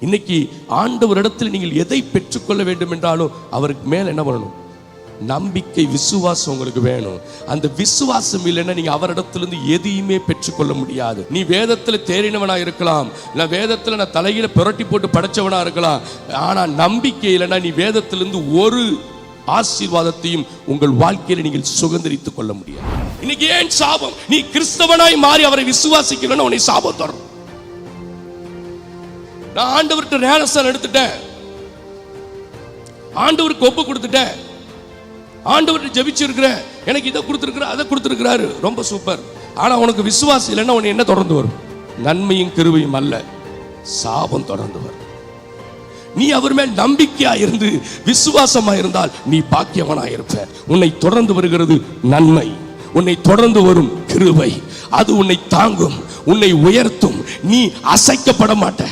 இன்னைக்கு ஆண்டவரிடத்தில் நீங்கள் எதை பெற்றுக்கொள்ள வேண்டும் என்றாலும் அவருக்கு மேல என்ன பண்ணணும்? நம்பிக்கை, விசுவாசம் உங்களுக்கு வேணும். அந்த விசுவாசம் இல்லைன்னா நீங்க அவரிடத்திலிருந்து எதையுமே பெற்றுக்கொள்ள முடியாது. நீ வேதத்துல தேறினவனா இருக்கலாம், நான் வேதத்துல நான் தலையில புரட்டி போட்டு படைச்சவனா இருக்கலாம், ஆனா நம்பிக்கை இல்லைன்னா நீ வேதத்திலிருந்து ஒரு ஆசீர்வாதத்தையும் உங்கள் வாழ்க்கையில நீங்கள் சுதந்திரித்துக் கொள்ள முடியாது. இன்னைக்கு ஏன் சாபம்? நீ கிறிஸ்தவனாய் மாறி அவரை விசுவாசிக்கலன்னா உன்னை சாபம் தரும். நான் ஆண்டவர்கிட்ட ஞானஸ்நானம் எடுத்துட்டேன், ஆண்டவருக்கு ஒப்பு கொடுத்துட்டேன், ஆண்டவர்கிட்ட ஜெபிச்சிருக்கிறேன், எனக்கு இதை கொடுத்துருக்கிறார் அதை கொடுத்துருக்கிறாரு, ரொம்ப சூப்பர். ஆனா உனக்கு விசுவாசம் இல்லைன்னா உன்னை என்ன தொடர்ந்து வரும்? நன்மையும் கிருபையும் அல்ல, சாபம் தொடர்ந்து வரும். நீ அவர் மேல் நம்பிக்கையா இருந்து விசுவாசமா இருந்தால் நீ பாக்கியவனா இருப்ப. உன்னை தொடர்ந்து வருகிறது நன்மை, உன்னை தொடர்ந்து வரும் கிருபை, அது உன்னை தாங்கும், உன்னை உயர்த்தும். நீ அசைக்கப்பட மாட்ட.